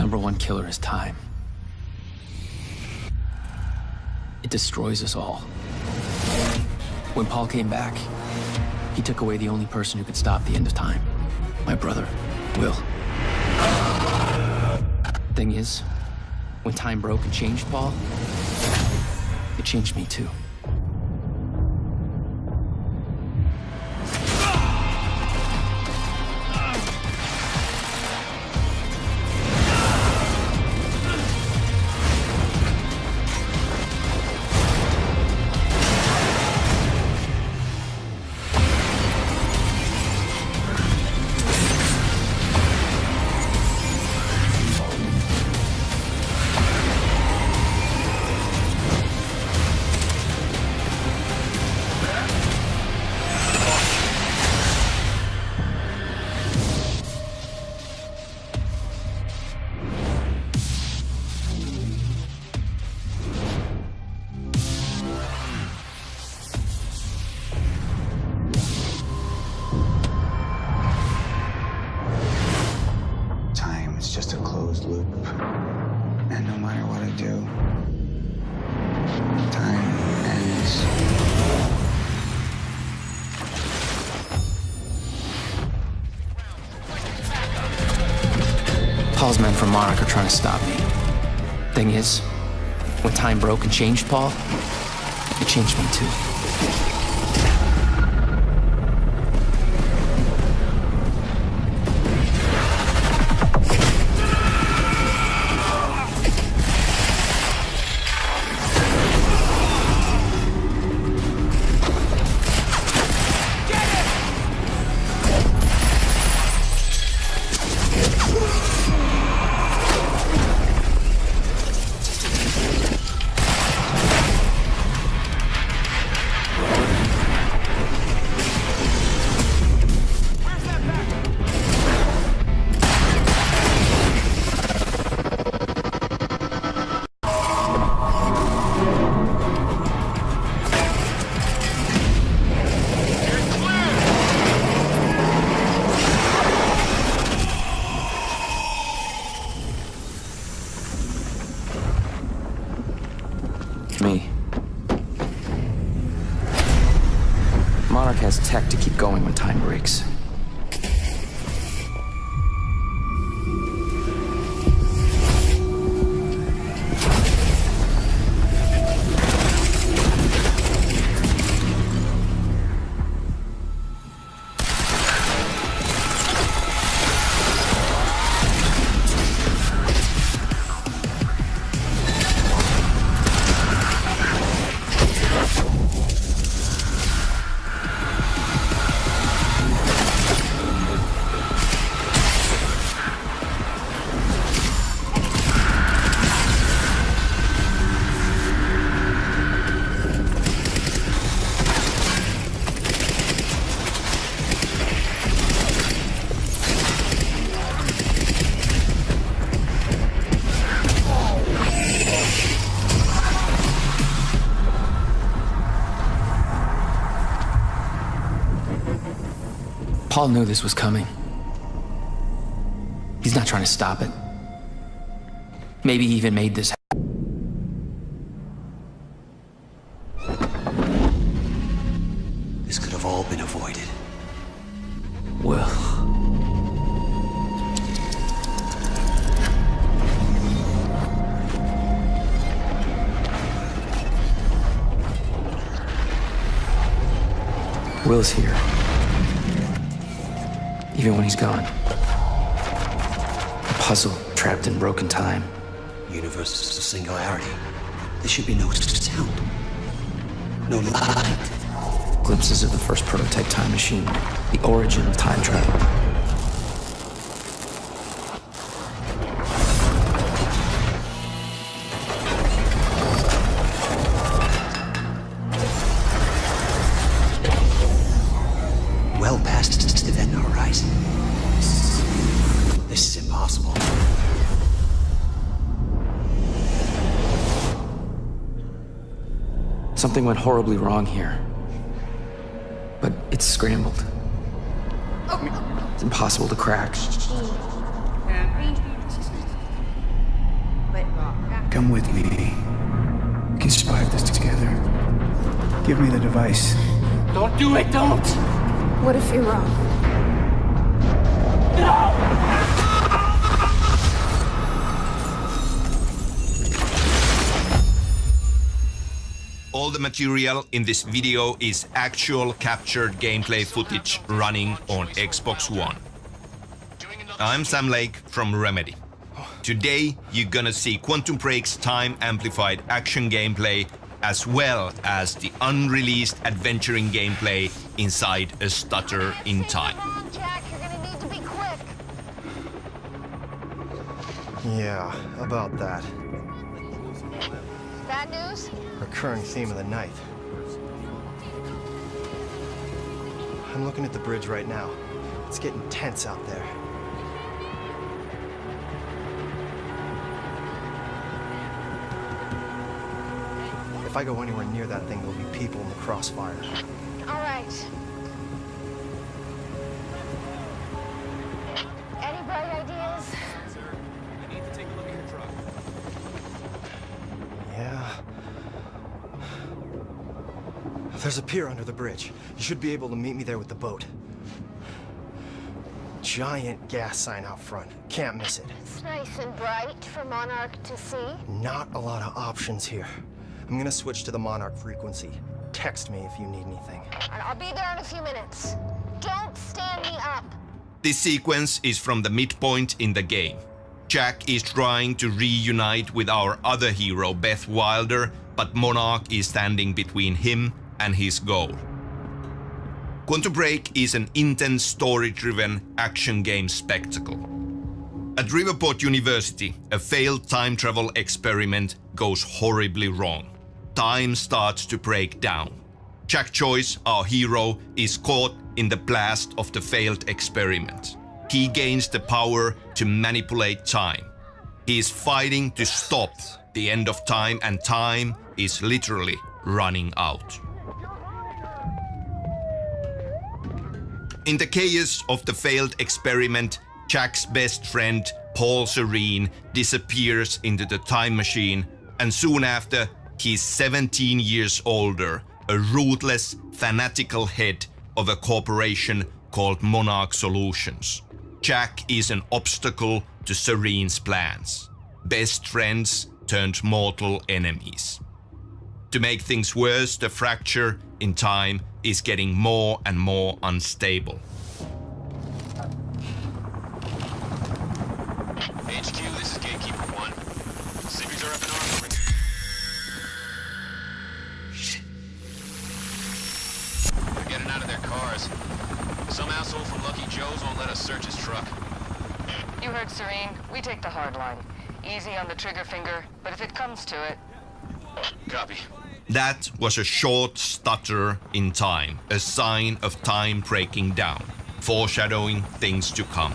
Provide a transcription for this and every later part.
number one killer is time. It destroys us all. When Paul came back, he took away the only person who could stop the end of time. My brother, Will. Thing is, when time broke and changed Paul, it changed me too. It's just a closed loop. And no matter what I do, time ends. Paul's men from Monarch are trying to stop me. Thing is, when time broke and changed Paul, it changed me too. Me. Monarch has tech to keep going when time breaks. Paul knew this was coming. He's not trying to stop it. Maybe he even made this happen. This could have all been avoided. Will. Will's here. Even when he's gone. A puzzle trapped in broken time. Universe is a singularity. There should be no sound. No light. Glimpses of the first prototype time machine. The origin of time travel. Well past the event horizon. This is impossible. Something went horribly wrong here. But it's scrambled. It's impossible to crack. come with me. We can survive this together. Give me the device. Don't do it, don't! What if you're wrong? All the material in this video is actual captured gameplay footage running on Xbox One. I'm Sam Lake from Remedy. Today you're gonna see Quantum Break's time-amplified action gameplay as well as the unreleased adventuring gameplay inside A Stutter in Time. Jack, you're gonna need to be quick. Yeah, about that. Bad news? Recurring theme of the night. I'm looking at the bridge right now. It's getting tense out there. If I go anywhere near that thing, there'll be people in the crossfire. All right. Any bright ideas? Yeah. There's a pier under the bridge. You should be able to meet me there with the boat. Giant gas sign out front. Can't miss it. It's nice and bright for Monarch to see. Not a lot of options here. I'm gonna switch to the Monarch frequency. Text me if you need anything. I'll be there in a few minutes. Don't stand me up. This sequence is from the midpoint in the game. Jack is trying to reunite with our other hero, Beth Wilder, but Monarch is standing between him and his goal. Quantum Break is an intense story-driven action game spectacle. At Riverport University, a failed time travel experiment goes horribly wrong. Time starts to break down. Jack Joyce, our hero, is caught in the blast of the failed experiment. He gains the power to manipulate time. He is fighting to stop the end of time, and time is literally running out. In the chaos of the failed experiment, Jack's best friend, Paul Serene, disappears into the time machine, and soon after, he's 17 years older, a ruthless, fanatical head of a corporation called Monarch Solutions. Jack is an obstacle to Serene's plans. Best friends turned mortal enemies. To make things worse, the fracture in time is getting more and more unstable. HQ, this is Gatekeeper 1. Civvies are up in arms. They're getting out of their cars. Some asshole from Lucky Joe's won't let us search his truck. You heard Serene. We take the hard line. Easy on the trigger finger, but if it comes to it... Copy. That was a short stutter in time, a sign of time breaking down, foreshadowing things to come.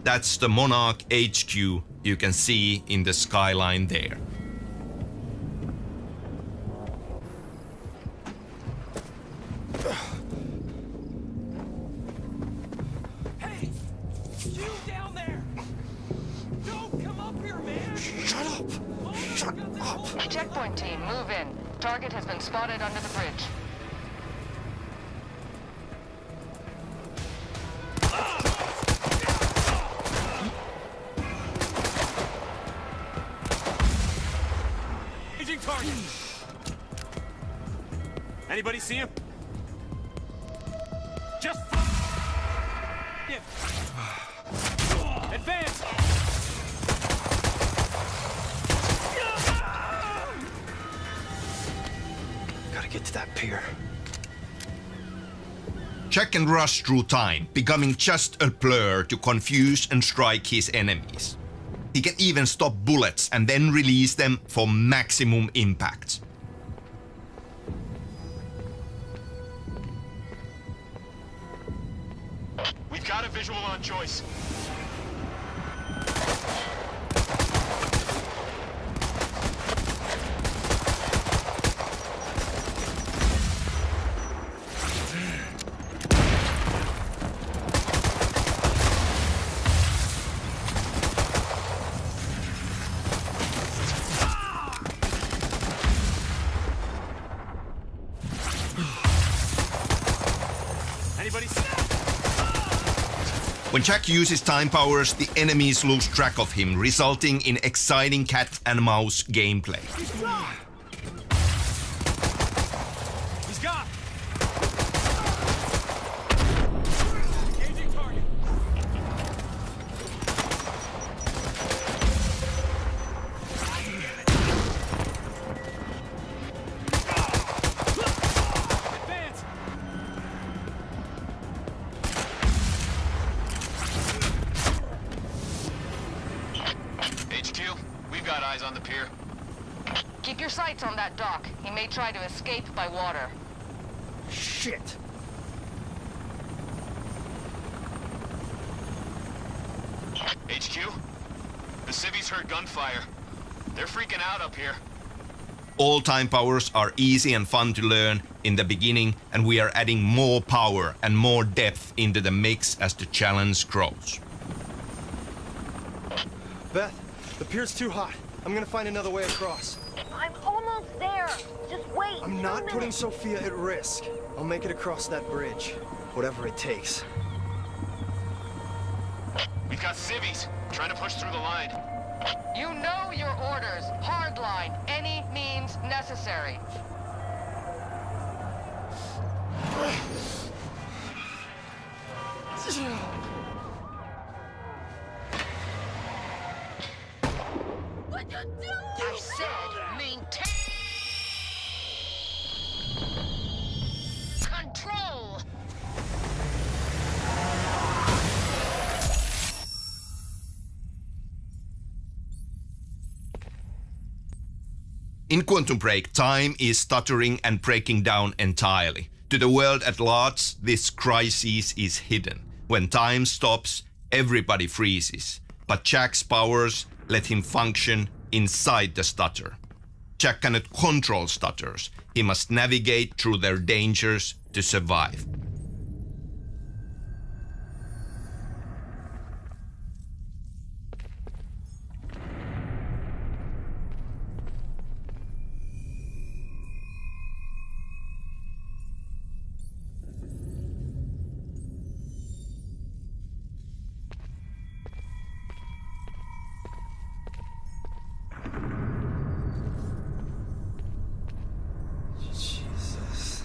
That's the Monarch HQ you can see in the skyline there. Hey! You down there! Don't come up here, man! Shut up! Shut up! Checkpoint team, move in. Target has been spotted under the bridge. Aging target! Anybody see him? Just... Yeah. Advance! Gotta get to that pier. Jack can rush through time, becoming just a blur to confuse and strike his enemies. He can even stop bullets and then release them for maximum impact. We've got a visual on Joyce. When Jack uses time powers, the enemies lose track of him, resulting in exciting cat and mouse gameplay. He's got. Engaging target. Advance. HQ, we've got eyes on the pier. Keep your sights on that dock. He may try to escape by water. Shit! HQ, the civvies heard gunfire. They're freaking out up here. All time powers are easy and fun to learn in the beginning, and we are adding more power and more depth into the mix as the challenge grows. Beth, the pier's too hot. I'm gonna find another way across. I'm almost there. Just wait. I'm 2 not minutes. putting Sophia at risk. I'll make it across that bridge. Whatever it takes. We've got civvies trying to push through the line. You know your orders. Hardline. Any means necessary. I said maintain control. In Quantum Break, time is stuttering and breaking down entirely. To the world at large, this crisis is hidden. When time stops, everybody freezes. But Jack's powers let him function inside the stutter. Jack cannot control stutters. He must navigate through their dangers to survive. Jesus.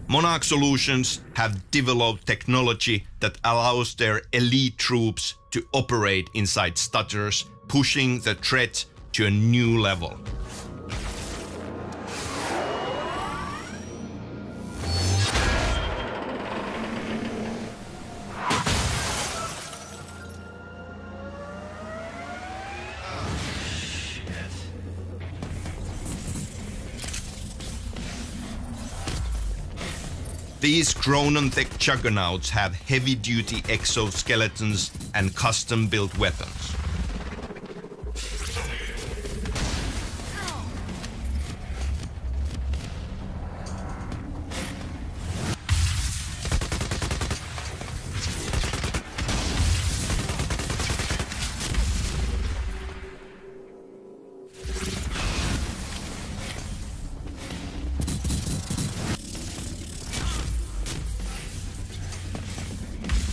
Monarch Solutions have developed technology that allows their elite troops to operate inside stutters, pushing the threat to a new level. These Chrononthek juggernauts have heavy-duty exoskeletons and custom-built weapons.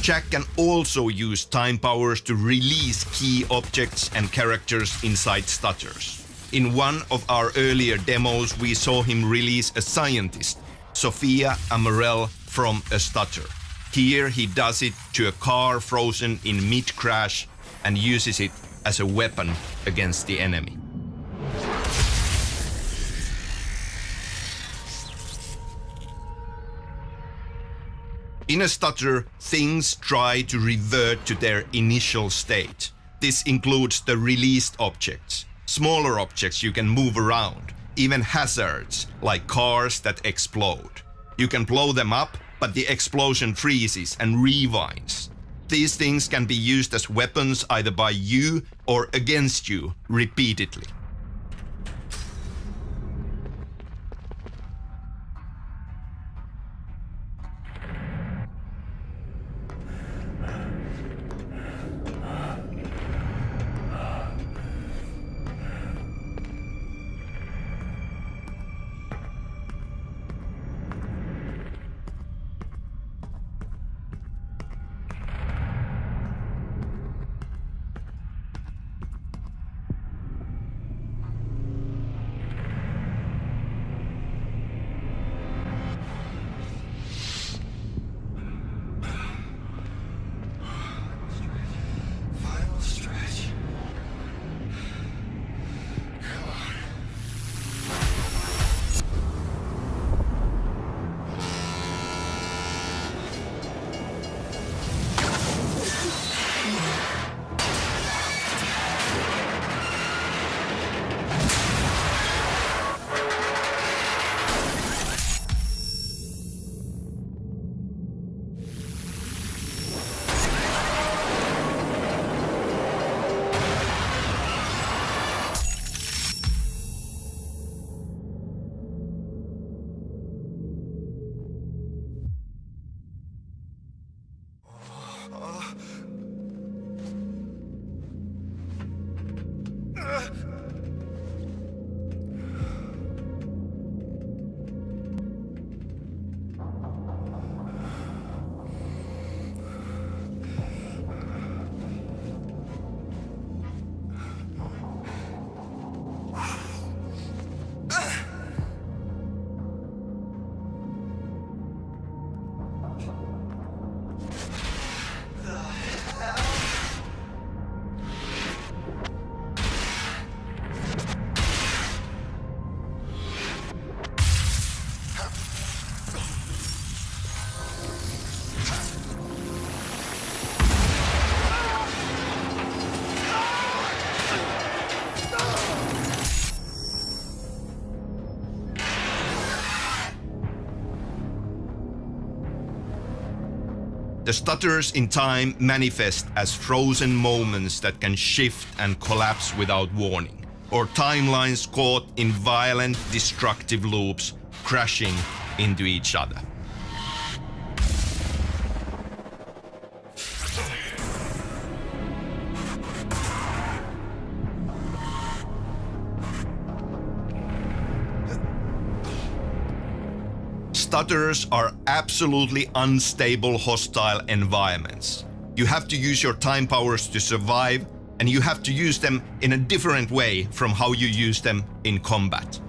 Jack can also use time powers to release key objects and characters inside stutters. In one of our earlier demos, we saw him release a scientist, Sophia Amarell, from a stutter. Here he does it to a car frozen in mid-crash and uses it as a weapon against the enemy. In a stutter, things try to revert to their initial state. This includes the released objects, smaller objects you can move around, even hazards like cars that explode. You can blow them up, but the explosion freezes and rewinds. These things can be used as weapons either by you or against you repeatedly. Final stretch. The stutters in time manifest as frozen moments that can shift and collapse without warning, or timelines caught in violent, destructive loops, crashing into each other. Stutters are absolutely unstable, hostile environments. You have to use your time powers to survive, and you have to use them in a different way from how you use them in combat.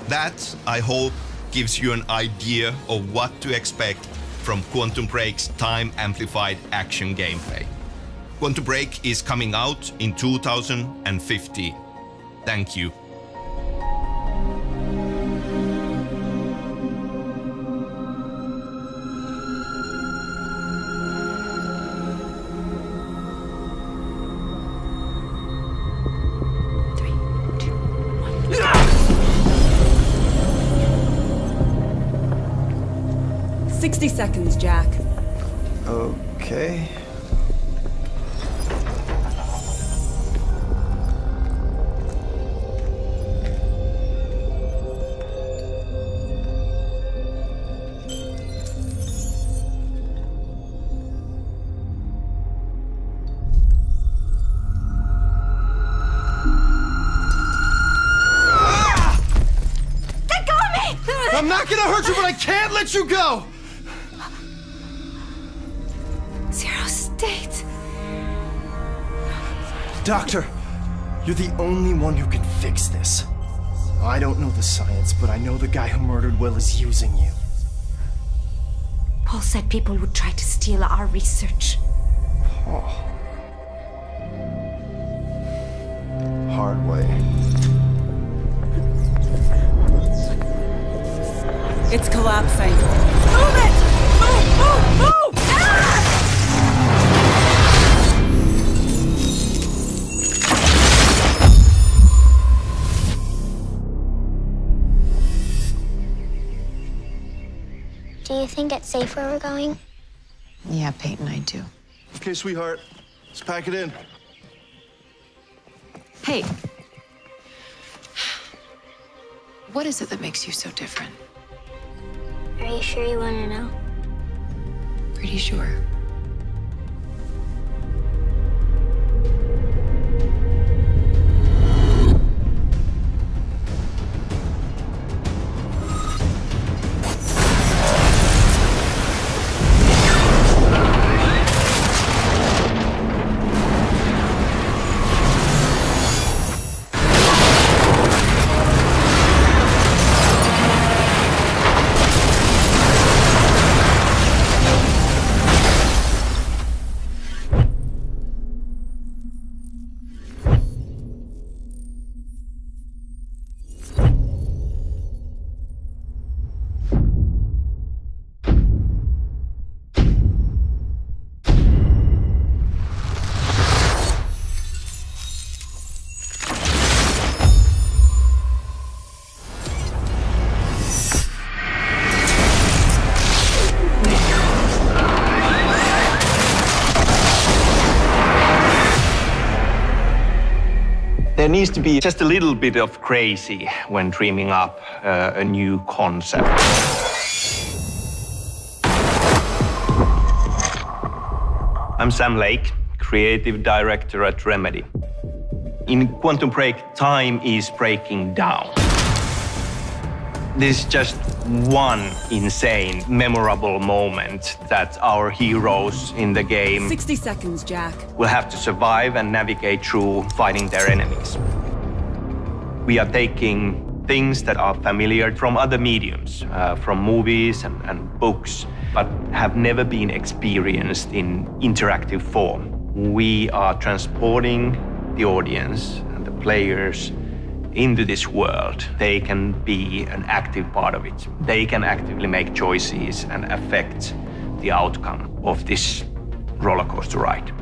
That, I hope, gives you an idea of what to expect from Quantum Break's time-amplified action gameplay. Quantum Break is coming out in 2015. Thank you. Seconds, Jack. Okay. Let go of me! I'm not gonna hurt you, but I can't let you go! Zero state. Doctor, you're the only one who can fix this. I don't know the science, but I know the guy who murdered Will is using you. Paul said people would try to steal our research. Paul. Hard way. It's collapsing. Move it! Move! Ah! Do you think it's safe where we're going? Yeah, Peyton, I do. Okay, sweetheart. Let's pack it in. Hey. What is it that makes you so different? Are you sure you want to know? Pretty sure. There needs to be just a little bit of crazy when dreaming up a new concept. I'm Sam Lake, creative director at Remedy. In Quantum Break, time is breaking down. This is just one insane, memorable moment that our heroes in the game 60 seconds, Jack. will have to survive and navigate through fighting their enemies. We are taking things that are familiar from other mediums, from movies and books, but have never been experienced in interactive form. We are transporting the audience and the players into this world. They can be an active part of it. They can actively make choices and affect the outcome of this roller coaster ride.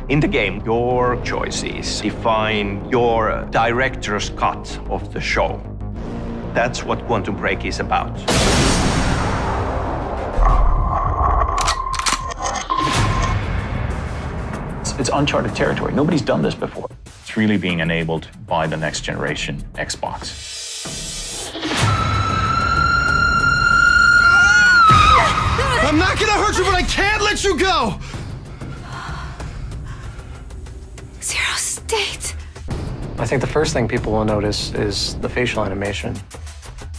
In the game, your choices define your director's cut of the show. That's what Quantum Break is about. It's uncharted territory. Nobody's done this before. It's really being enabled by the next generation Xbox. I'm not gonna hurt you, but I can't let you go! Zero state. I think the first thing people will notice is the facial animation.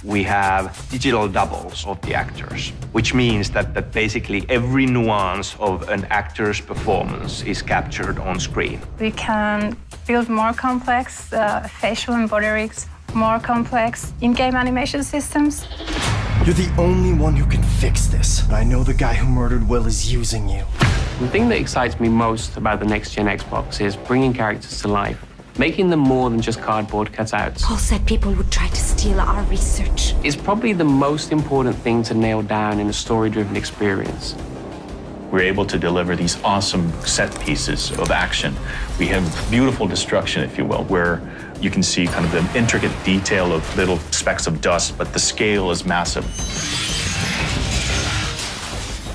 We have digital doubles of the actors, which means that basically every nuance of an actor's performance is captured on screen. We can build more complex facial and body rigs more complex in-game animation systems. You're the only one who can fix this. I know the guy who murdered Will is using you. The thing that excites me most about the next-gen Xbox is bringing characters to life, making them more than just cardboard cutouts. Paul said people would try to steal our research. It's probably the most important thing to nail down in a story-driven experience. We're able to deliver these awesome set pieces of action. We have beautiful destruction, if you will, where you can see kind of the intricate detail of little specks of dust, but the scale is massive.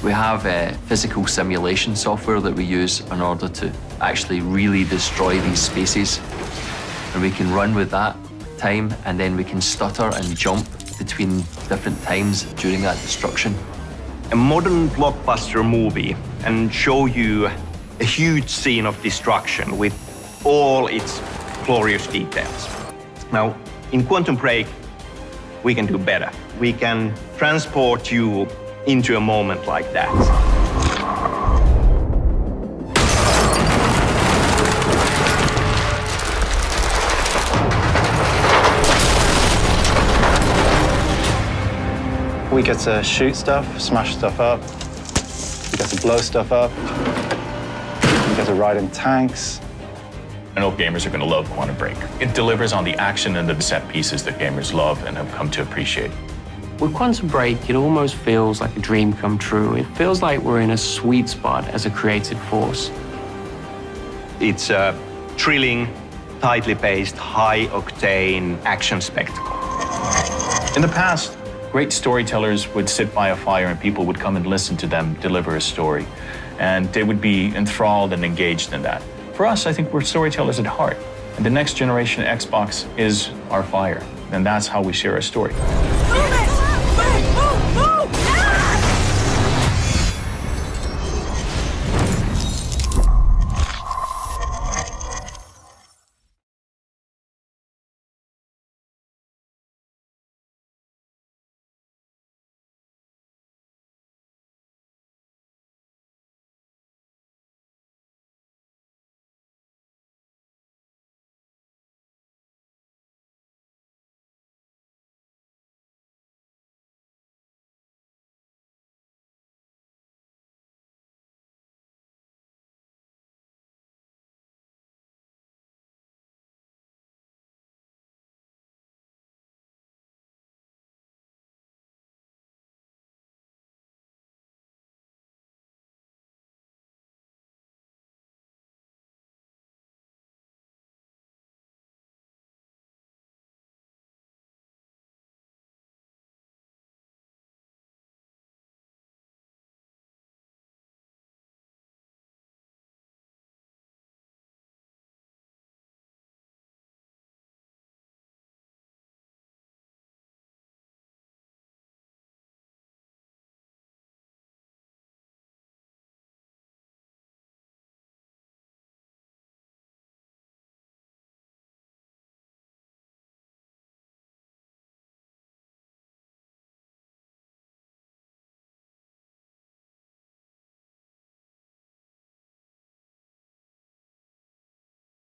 We have physical simulation software that we use in order to actually really destroy these spaces. And we can run with that time, and then we can stutter and jump between different times during that destruction. A modern blockbuster movie and show you a huge scene of destruction with all its glorious details. Now, in Quantum Break, we can do better. We can transport you into a moment like that. We get to shoot stuff, smash stuff up. We get to blow stuff up. We get to ride in tanks. I know gamers are going to love Quantum Break. It delivers on the action and the set pieces that gamers love and have come to appreciate. With Quantum Break, it almost feels like a dream come true. It feels like we're in a sweet spot as a creative force. It's a thrilling, tightly paced, high-octane action spectacle. In the past, great storytellers would sit by a fire and people would come and listen to them deliver a story. And they would be enthralled and engaged in that. For us, I think we're storytellers at heart. And the next generation Xbox is our fire. And that's how we share our story.